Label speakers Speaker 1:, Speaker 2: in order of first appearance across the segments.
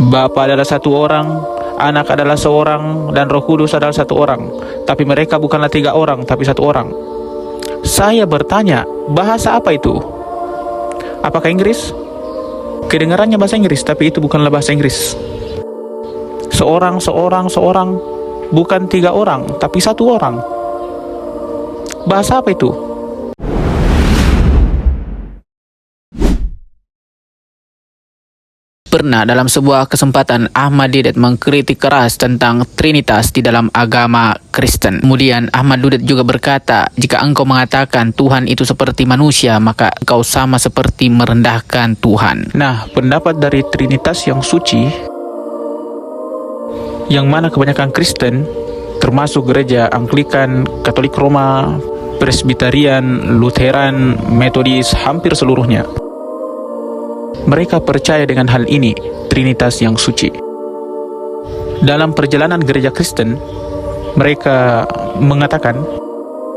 Speaker 1: Bapa adalah satu orang, Anak adalah seorang, dan Roh Kudus adalah satu orang. Tapi mereka bukanlah tiga orang, tapi satu orang. Saya bertanya, bahasa apa itu? Apakah Inggris? Kedengarannya bahasa Inggris, tapi itu bukanlah bahasa Inggris. Seorang, bukan tiga orang, tapi satu orang. Bahasa apa itu?
Speaker 2: Pernah dalam sebuah kesempatan Ahmad Didat mengkritik keras tentang Trinitas di dalam agama Kristen. Kemudian Ahmad Didat juga berkata, jika engkau mengatakan Tuhan itu seperti manusia, maka engkau sama seperti merendahkan Tuhan.
Speaker 1: Nah, pendapat dari Trinitas yang suci, yang mana kebanyakan Kristen, termasuk gereja Anglikan, Katolik Roma, Presbyterian, Lutheran, Metodis, hampir seluruhnya, mereka percaya dengan hal ini, Trinitas yang suci. Dalam perjalanan gereja Kristen, mereka mengatakan,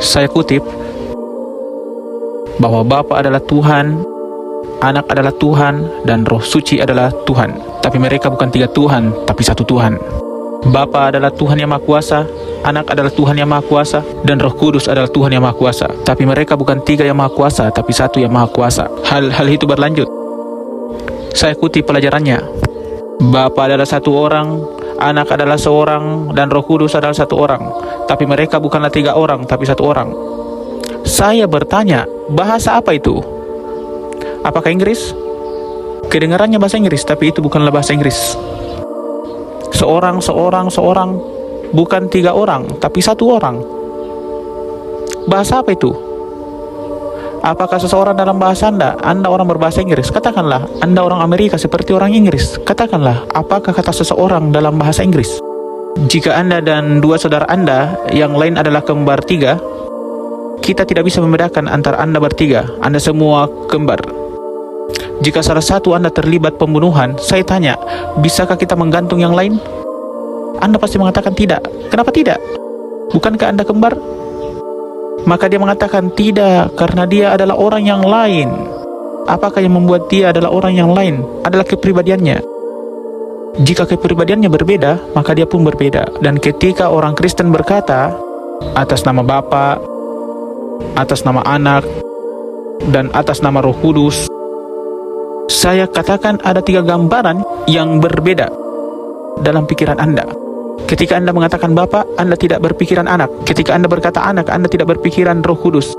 Speaker 1: saya kutip, bahwa Bapa adalah Tuhan, Anak adalah Tuhan, dan Roh Suci adalah Tuhan. Tapi mereka bukan tiga Tuhan, tapi satu Tuhan. Bapa adalah Tuhan yang Maha Kuasa, Anak adalah Tuhan yang Maha Kuasa, dan Roh Kudus adalah Tuhan yang Maha Kuasa. Tapi mereka bukan tiga yang Maha Kuasa, tapi satu yang Maha Kuasa. Hal itu berlanjut. Saya kutip pelajarannya. Bapa adalah satu orang, Anak adalah seorang, dan Roh Kudus adalah satu orang. Tapi mereka bukanlah tiga orang, tapi satu orang. Saya bertanya, bahasa apa itu? Apakah Inggris? Kedengarannya bahasa Inggris, tapi itu bukanlah bahasa Inggris. Seorang, bukan tiga orang, tapi satu orang. Bahasa apa itu? Apakah seseorang dalam bahasa Anda orang berbahasa Inggris? Katakanlah, Anda orang Amerika seperti orang Inggris. Katakanlah, apakah kata seseorang dalam bahasa Inggris? Jika Anda dan dua saudara Anda yang lain adalah kembar tiga, kita tidak bisa membedakan antara Anda bertiga. Anda semua kembar. Jika salah satu Anda terlibat pembunuhan, saya tanya, bisakah kita menggantung yang lain? Anda pasti mengatakan tidak. Kenapa tidak? Bukankah Anda kembar? Maka dia mengatakan tidak, karena dia adalah orang yang lain. Apakah yang membuat dia adalah orang yang lain? Adalah kepribadiannya. Jika kepribadiannya berbeda, maka dia pun berbeda. Dan ketika orang Kristen berkata, atas nama Bapa, atas nama Anak, dan atas nama Roh Kudus, saya katakan ada tiga gambaran yang berbeda dalam pikiran Anda. Ketika Anda mengatakan Bapa, Anda tidak berpikiran Anak. Ketika Anda berkata Anak, Anda tidak berpikiran Roh Kudus.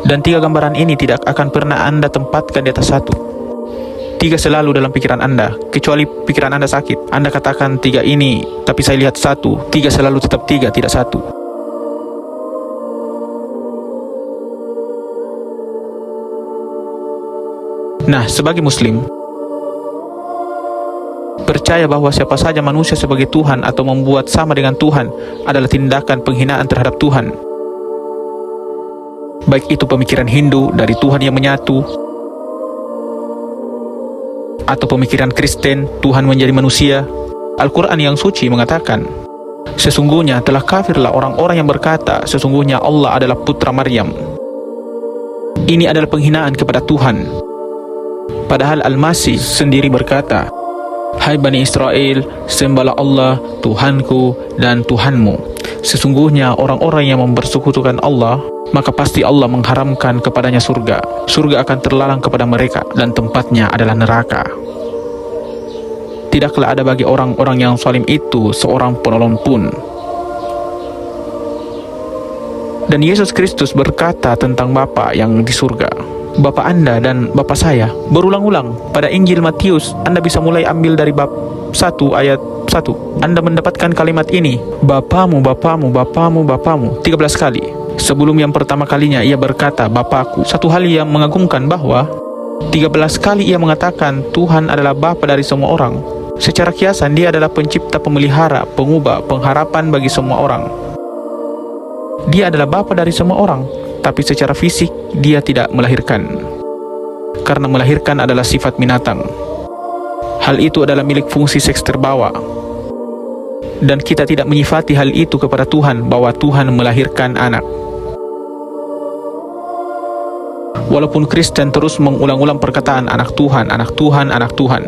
Speaker 1: Dan tiga gambaran ini tidak akan pernah Anda tempatkan di atas satu. Tiga selalu dalam pikiran Anda, kecuali pikiran Anda sakit. Anda katakan tiga ini, tapi saya lihat satu. Tiga selalu tetap tiga, tidak satu. Nah, sebagai Muslim, percaya bahwa siapa saja manusia sebagai Tuhan atau membuat sama dengan Tuhan adalah tindakan penghinaan terhadap Tuhan. Baik itu pemikiran Hindu dari Tuhan yang menyatu, atau pemikiran Kristen Tuhan menjadi manusia. Al-Quran yang suci mengatakan, sesungguhnya telah kafirlah orang-orang yang berkata, sesungguhnya Allah adalah putra Maryam. Ini adalah penghinaan kepada Tuhan. Padahal Al-Masih sendiri berkata, hai Bani Israel, sembahlah Allah, Tuhanku dan Tuhanmu. Sesungguhnya orang-orang yang mempersekutukan Allah, maka pasti Allah mengharamkan kepadanya surga. Surga akan terlarang kepada mereka, dan tempatnya adalah neraka. Tidaklah ada bagi orang-orang yang zalim itu seorang penolong pun. Dan Yesus Kristus berkata tentang Bapa yang di surga, Bapa Anda dan Bapa saya. Berulang-ulang pada Injil Matius, Anda bisa mulai ambil dari bab 1 ayat 1. Anda mendapatkan kalimat ini, Bapamu, Bapamu, Bapamu, Bapamu, 13 kali. Sebelum yang pertama kalinya ia berkata Bapakku. Satu hal yang mengagumkan bahwa 13 kali ia mengatakan Tuhan adalah Bapa dari semua orang. Secara kiasan dia adalah pencipta, pemelihara, pengubah, pengharapan bagi semua orang. Dia adalah Bapa dari semua orang, tapi secara fisik dia tidak melahirkan. Karena melahirkan adalah sifat binatang. Hal itu adalah milik fungsi seks terbawa. Dan kita tidak menyifati hal itu kepada Tuhan, bahwa Tuhan melahirkan anak. Walaupun Kristen terus mengulang-ulang perkataan anak Tuhan, anak Tuhan, anak Tuhan,